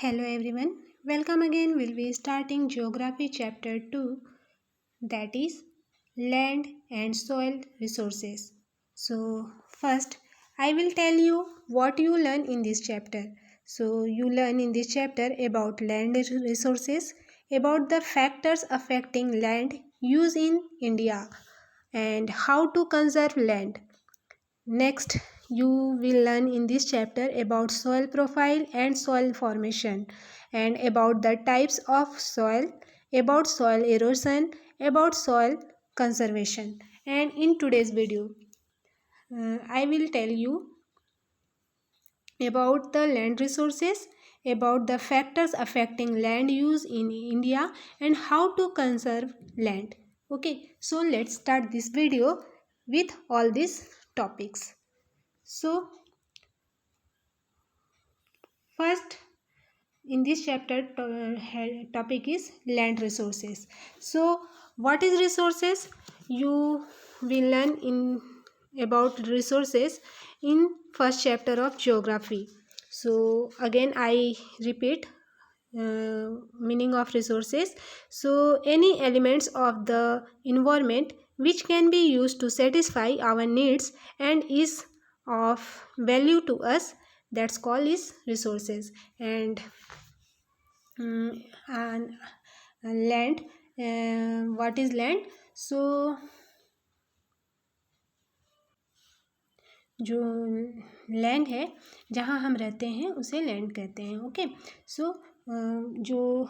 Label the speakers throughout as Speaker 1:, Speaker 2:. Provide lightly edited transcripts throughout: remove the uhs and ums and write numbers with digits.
Speaker 1: Hello everyone, welcome again. We'll be starting Geography Chapter 2, that is Land and Soil Resources. So, first, I will tell you what you learn in this chapter. So, you learn in this chapter about land resources, about the factors affecting land use in India, and how to conserve land. Next, you will learn in this chapter about soil profile and soil formation, and about the types of soil, about soil erosion, about soil conservation. And in today's video, I will tell you about the land resources, about the factors affecting land use in India, and how to conserve land. Okay, so let's start this video with all these topics. So, first, in this chapter, topic is land resources. So, what is resources? You will learn in about resources in first chapter of geography. So, again, I repeat meaning of resources. So, any elements of the environment which can be used to satisfy our needs and is of value to us, that's called is resources. And land, what is land? So जो land है जहाँ हम रहते हैं उसे land कहते हैं. Okay, सो जो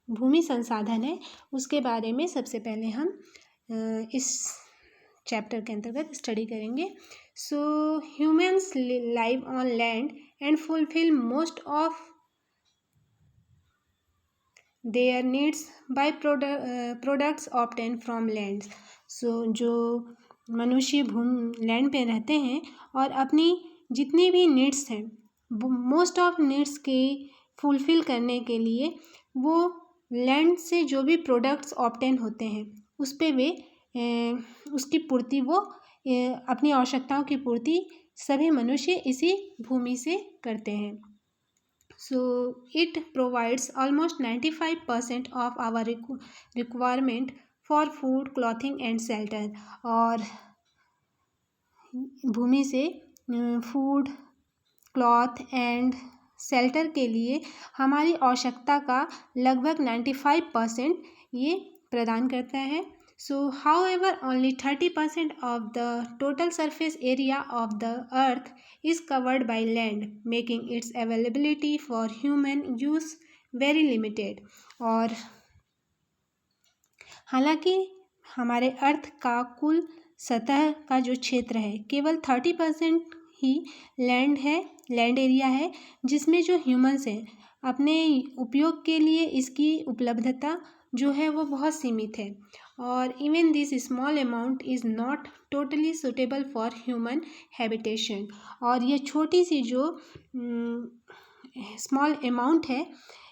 Speaker 1: भूमि संसाधन है उसके बारे में सबसे पहले हम इस चैप्टर के अंतर्गत स्टडी करेंगे. So humans live on land and fulfil most of their needs by products obtained from lands. So जो मनुष्य लैंड पे रहते हैं और अपनी जितनी भी नीड्स हैं, मोस्ट ऑफ नीड्स के फुलफिल करने के लिए वो लैंड से जो भी प्रोडक्ट्स ऑब्टेन होते हैं उस पे वे उसकी पूर्ति वो अपनी आवश्यकताओं की पूर्ति सभी मनुष्य इसी भूमि से करते हैं. So it provides almost 95% of our requirement for food, clothing and shelter. और भूमि से फूड, क्लॉथ एंड शेल्टर के लिए हमारी आवश्यकता का लगभग 95% ये प्रदान करता है. So, however, only 30% of the total surface area of the earth is covered by land, making its availability for human use very limited. और हालांकि हमारे अर्थ का कुल सतह का जो क्षेत्र है केवल 30% ही लैंड है, लैंड एरिया है जिसमें जो ह्यूमंस हैं अपने उपयोग के लिए इसकी उपलब्धता जो है वो बहुत सीमित है. और even this small amount is not totally suitable for human habitation. और ये छोटी सी जो स्मॉल अमाउंट है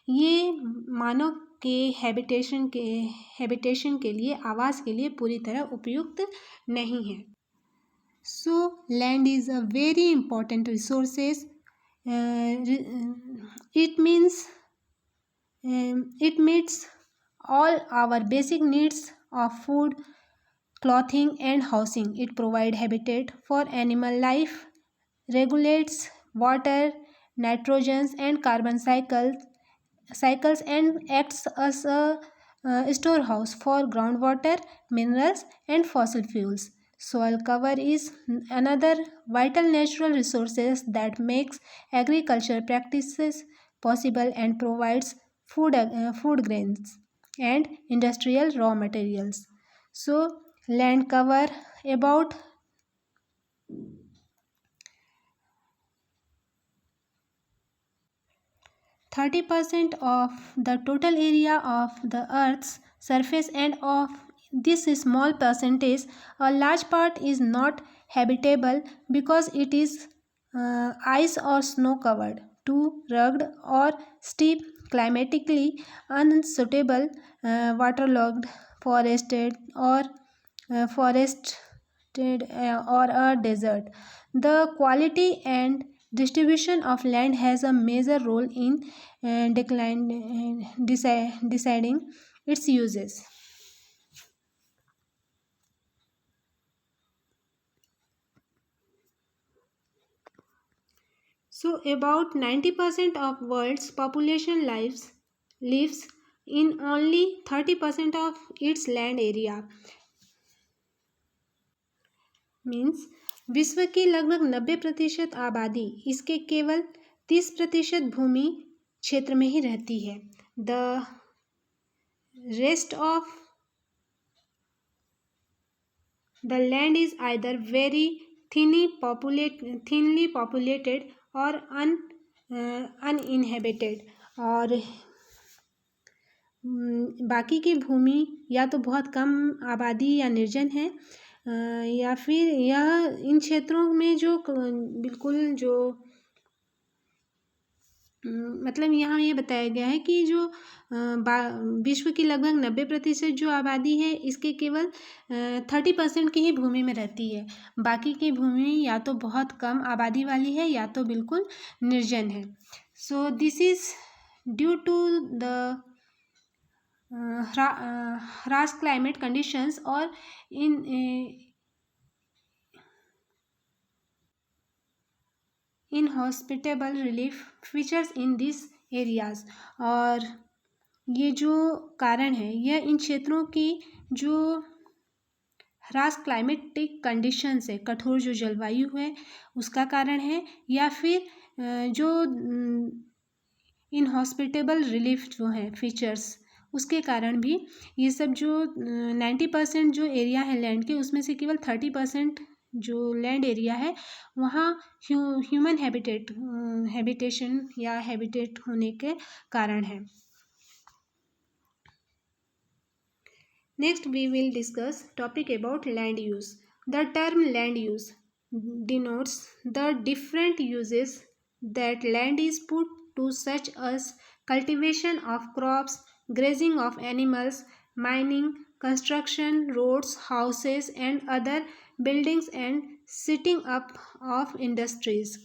Speaker 1: ये मानव के हैबिटेशन के लिए, आवास के लिए पूरी तरह उपयुक्त नहीं है. सो land is a very important resources. it meets all our basic needs of food, clothing and housing. It provides habitat for animal life, regulates water, nitrogen and carbon cycles and acts as a storehouse for groundwater, minerals and fossil fuels. Soil cover is another vital natural resources that makes agriculture practices possible and provides food grains and industrial raw materials. So land cover about 30% of the total area of the earth's surface, and of this small percentage a large part is not habitable because it is ice or snow covered, too rugged or steep, climatically unsuitable, waterlogged, forested or a desert. The quality and Distribution of land has a major role in deciding its uses. So about 90% of world's population lives in only 30% of its land area. Means विश्व की लगभग 90% आबादी इसके केवल 30% भूमि क्षेत्र में ही रहती है. The rest of the land is either very thinly populated और uninhabited. और बाकी की भूमि या तो बहुत कम आबादी या निर्जन है, या फिर यह इन क्षेत्रों में जो बिल्कुल जो मतलब यहाँ ये बताया गया है कि जो विश्व की लगभग 90% जो आबादी है इसके केवल 30% की ही भूमि में रहती है. बाकी की भूमि या तो बहुत कम आबादी वाली है या तो बिल्कुल निर्जन है. So this is due to the harsh climate conditions और inhospitable relief features in these areas. और ये जो कारण है यह इन क्षेत्रों की जो ह्रास क्लाइमेटिक कंडीशंस है, कठोर जो जलवायु है उसका कारण है, या फिर जो इनहॉस्पिटेबल रिलीफ जो है फीचर्स उसके कारण भी. ये सब जो 90% जो एरिया है लैंड के उसमें से केवल 30% जो लैंड एरिया है वहाँ ह्यूमन हैबिटेशन या हैबिटेट होने के कारण है. Next we will discuss topic about land use. The term land use denotes the different uses that land is put to, such as cultivation of crops, grazing of animals, mining, construction, roads, houses and other buildings and setting up of industries.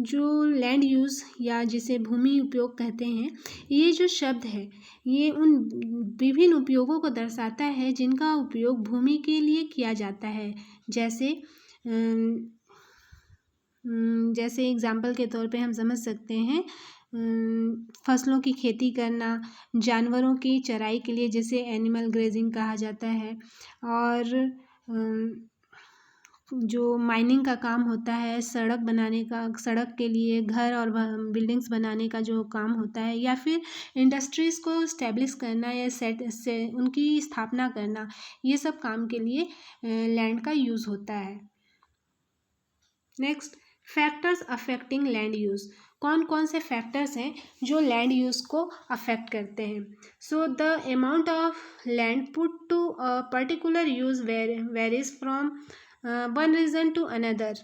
Speaker 1: जो land use या जिसे भूमि उपयोग कहते हैं, ये जो शब्द है ये उन विभिन्न उपयोगों को दर्शाता है जिनका उपयोग भूमि के लिए किया जाता है. जैसे एग्जाम्पल के तौर पे हम समझ सकते हैं फसलों की खेती करना, जानवरों की चराई के लिए जिसे एनिमल ग्रेजिंग कहा जाता है, और जो माइनिंग का काम होता है, सड़क के लिए घर और बिल्डिंग्स बनाने का जो काम होता है, या फिर इंडस्ट्रीज़ को इस्टेब्लिश करना या उनकी स्थापना करना, ये सब काम के लिए लैंड का यूज़ होता है. Next, factors affecting land use. कौन कौन से फैक्टर्स हैं जो लैंड यूज़ को अफेक्ट करते हैं. So the amount of land put to a particular use varies from one region to another.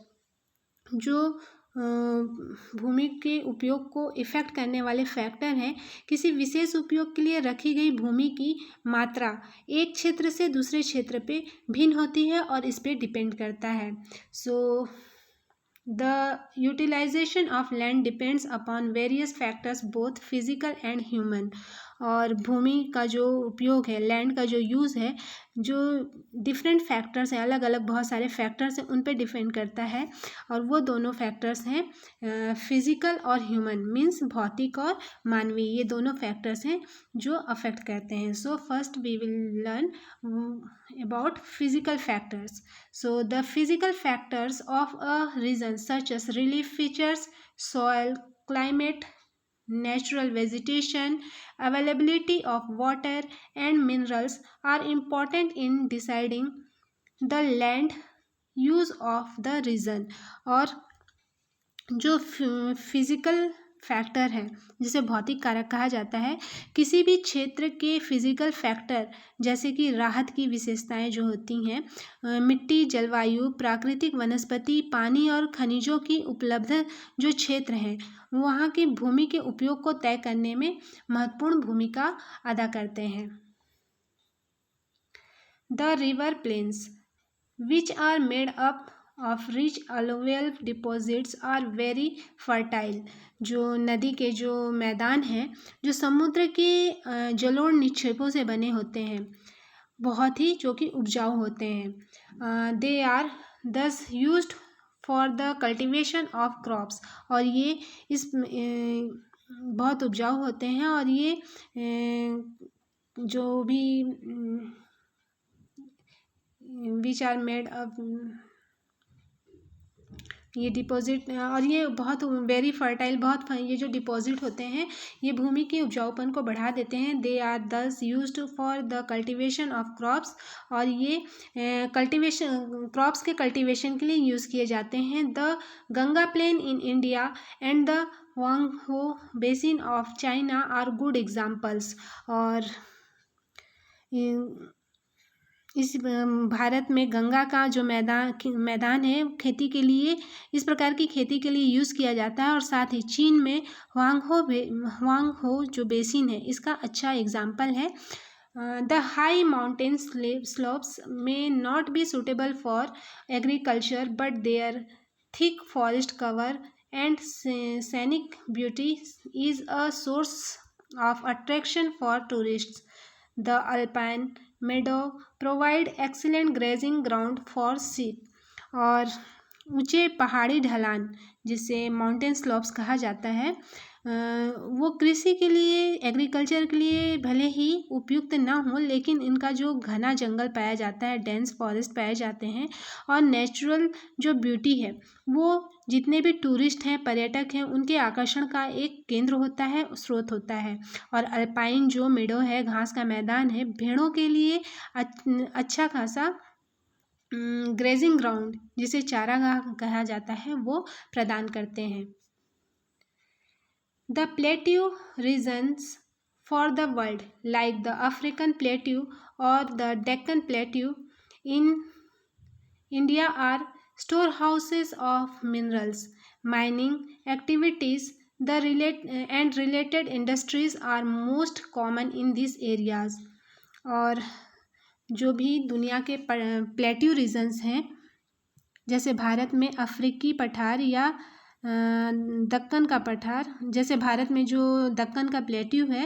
Speaker 1: जो भूमि के उपयोग को इफ़ेक्ट करने वाले फैक्टर हैं, किसी विशेष उपयोग के लिए रखी गई भूमि की मात्रा एक क्षेत्र से दूसरे क्षेत्र पे भिन्न होती है और इस पे डिपेंड करता है. सो the utilization of land depends upon various factors both physical and human. और भूमि का जो उपयोग है, लैंड का जो यूज़ है, जो डिफरेंट फैक्टर्स हैं, अलग अलग बहुत सारे फैक्टर्स हैं, उन पे डिपेंड करता है. और वो दोनों फैक्टर्स हैं फिजिकल और ह्यूमन, मीन्स भौतिक और मानवीय. ये दोनों फैक्टर्स हैं जो अफेक्ट करते हैं. So first we will learn about physical factors. So the physical factors of a region such as relief features, soil, climate, natural vegetation, availability of water and minerals are important in deciding the land use of the region. और जो physical factor है जिसे भौतिक कारक कहा जाता है, किसी भी क्षेत्र के फिजिकल फैक्टर जैसे कि राहत की विशेषताएं जो होती हैं, मिट्टी, जलवायु, प्राकृतिक वनस्पति, पानी और खनिजों की उपलब्ध जो क्षेत्र हैं वहाँ की भूमि के उपयोग को तय करने में महत्वपूर्ण भूमिका अदा करते हैं. The river plains which are made up of rich alluvial deposits are very fertile. जो नदी के जो मैदान हैं जो समुद्र के जलोढ़ निक्षेपों से बने होते हैं बहुत ही जो कि उपजाऊ होते हैं. दे आर दस used for the cultivation of crops. और ये इस बहुत उपजाऊ होते हैं और ये जो भी विच आर मेड ऑफ ये डिपॉजिट और ये बहुत वेरी फर्टाइल बहुत ये जो डिपॉजिट होते हैं ये भूमि के उपजाऊपन को बढ़ा देते हैं. दे आर दस used for the cultivation of crops. और ये कल्टिवेशन क्रॉप्स के कल्टिवेशन के लिए यूज़ किए जाते हैं. The Ganga plain in India and the Hwang Ho basin of China are good examples. और इस भारत में गंगा का जो मैदान है खेती के लिए इस प्रकार की खेती के लिए यूज़ किया जाता है. और साथ ही चीन में वांगहो जो बेसिन है इसका अच्छा एग्जाम्पल है. The high mountain slopes may not be suitable for agriculture but their thick forest cover and scenic beauty is a source of attraction for tourists. The alpine meadow provide excellent grazing ground for sheep. और ऊंचे पहाड़ी ढलान जिसे mountain slopes कहा जाता है वो कृषि के लिए एग्रीकल्चर के लिए भले ही उपयुक्त ना हो लेकिन इनका जो घना जंगल पाया जाता है डेंस फॉरेस्ट पाए जाते हैं और नेचुरल जो ब्यूटी है वो जितने भी टूरिस्ट हैं पर्यटक हैं उनके आकर्षण का एक केंद्र होता है स्रोत होता है. और अल्पाइन जो मेडो है घास का मैदान है भेड़ों के लिए अच्छा खासा ग्रेजिंग ग्राउंड जिसे चारागाह कहा जाता है वो प्रदान करते हैं. The plateau regions for the world like the African plateau or the Deccan plateau in India are storehouses of minerals. Mining activities and related industries are most common in these areas. और जो भी दुनिया के plateau regions हैं जैसे भारत में अफ्रीकी पठार या दक्कन का पठार जैसे भारत में जो दक्कन का प्लेट्यू है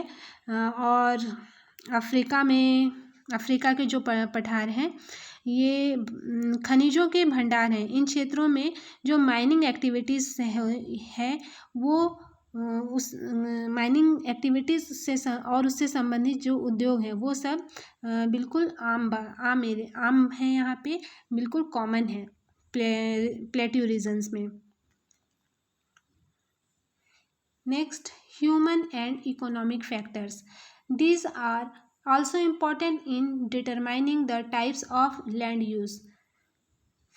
Speaker 1: और अफ्रीका के जो पठार हैं ये खनिजों के भंडार हैं. इन क्षेत्रों में जो माइनिंग एक्टिविटीज़ है वो उस माइनिंग एक्टिविटीज़ से और उससे संबंधित जो उद्योग हैं वो सब बिल्कुल आम हैं यहाँ पे बिल्कुल कॉमन है प्लेट्यू रीजन्स में. Next, human and economic factors. These are also important in determining the types of land use.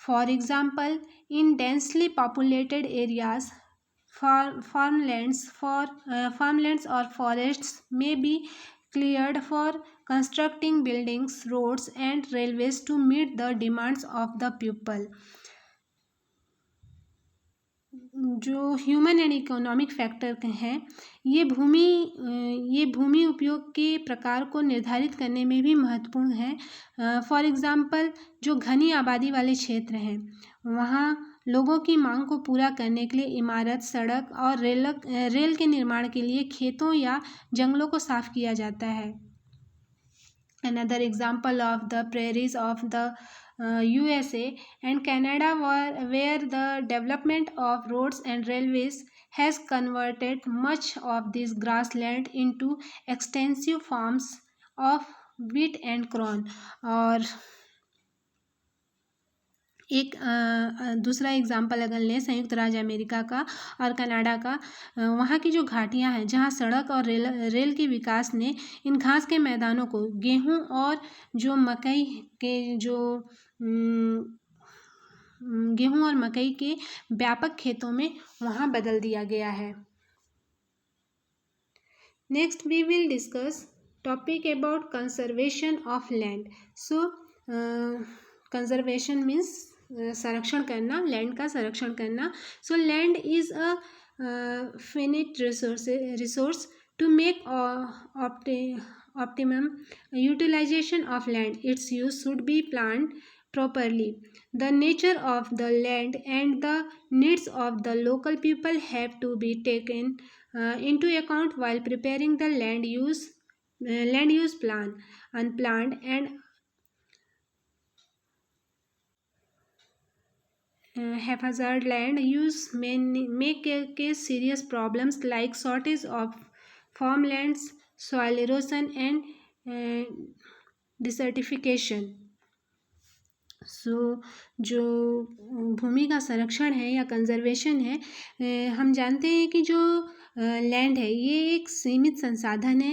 Speaker 1: For example, in densely populated areas, farmlands or forests may be cleared for constructing buildings, roads, and railways to meet the demands of the people. जो human and economic factor हैं ये भूमि उपयोग के प्रकार को निर्धारित करने में भी महत्वपूर्ण है. फॉर एग्ज़ाम्पल जो घनी आबादी वाले क्षेत्र हैं वहाँ लोगों की मांग को पूरा करने के लिए इमारत सड़क और रेल के निर्माण के लिए खेतों या जंगलों को साफ किया जाता है. Another example of the prairies of the USA and Canada where the development of roads and railways has converted much of this grassland into extensive farms of wheat and corn. और एक दूसरा एग्जाम्पल अगर लें संयुक्त राज्य America का और Canada का वहाँ की जो घाटियाँ हैं जहाँ सड़क और रेल के विकास ने इन घास के मैदानों को गेहूँ और जो मकई के जो गेहूँ और मकई के व्यापक खेतों में वहाँ बदल दिया गया है. Next we will discuss topic about conservation of land. So conservation means संरक्षण करना लैंड का संरक्षण करना. So land is a finite resource to make optimum utilization of land. Its use should be planned properly. The nature of the land and the needs of the local people have to be taken into account while preparing the land use plan. Unplanned and haphazard land use may cause serious problems like shortage of farmlands, soil erosion, and uh, desertification. जो भूमि का संरक्षण है या conservation है, हम जानते हैं कि जो लैंड है ये एक सीमित संसाधन है।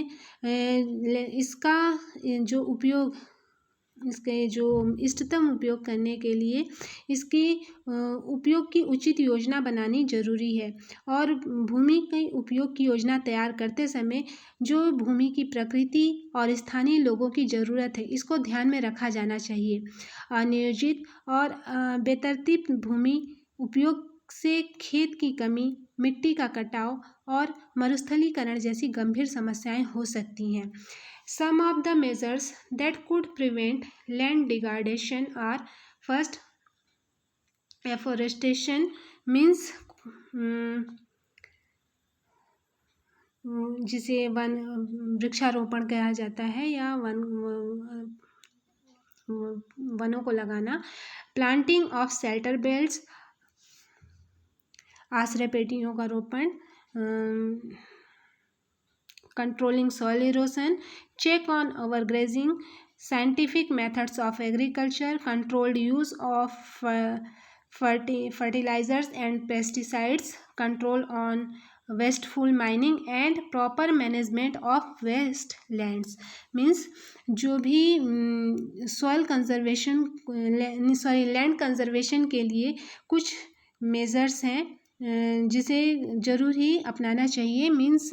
Speaker 1: इसका जो उपयोग, इसके जो इष्टतम उपयोग करने के लिए इसकी उपयोग की उचित योजना बनानी जरूरी है। और भूमि के उपयोग की योजना तैयार करते समय जो भूमि की प्रकृति और स्थानीय लोगों की ज़रूरत है इसको ध्यान में रखा जाना चाहिए। अनियोजित और बेतरतीब भूमि उपयोग से खेत की कमी, मिट्टी का कटाव और मरुस्थलीकरण जैसी गंभीर समस्याएं हो सकती हैं। Some of the measures that could prevent land degradation are: first, afforestation means जिसे वृक्षारोपण कहा जाता है या वनों को लगाना। प्लांटिंग ऑफ शेल्टर बेल्ट्स, आश्रय पेटियों का रोपण। Controlling soil erosion, check on overgrazing, scientific methods of agriculture, controlled use of fertilizers and pesticides, control on wasteful mining and proper management of wastelands। Means जो भी सॉइल कंजर्वेशन लैंड कंजर्वेशन के लिए कुछ measures हैं जिसे ज़रूर ही अपनाना चाहिए। मीन्स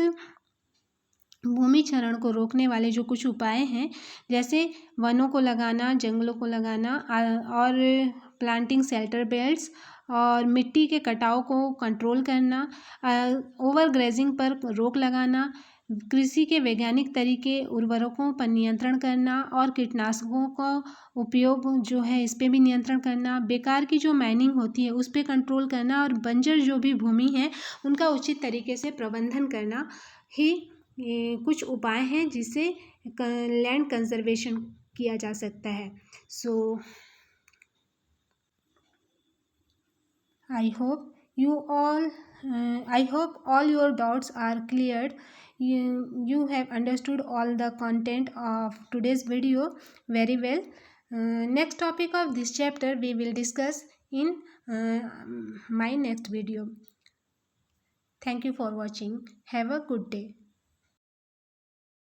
Speaker 1: भूमि क्षरण को रोकने वाले जो कुछ उपाय हैं, जैसे वनों को लगाना, जंगलों को लगाना और प्लांटिंग शेल्टर बेल्ट्स और मिट्टी के कटाव को कंट्रोल करना, ओवर ग्रेजिंग पर रोक लगाना, कृषि के वैज्ञानिक तरीके, उर्वरकों पर नियंत्रण करना और कीटनाशकों का उपयोग जो है इस पर भी नियंत्रण करना, बेकार की जो माइनिंग होती है उस पर कंट्रोल करना और बंजर जो भी भूमि है उनका उचित तरीके से प्रबंधन करना ही कुछ उपाय हैं जिससे लैंड कंजर्वेशन किया जा सकता है। सो I hope all your doubts are cleared. You have understood all the content of today's video very well. Next topic of this chapter we will discuss in my next video. Thank you for watching. Have a good day.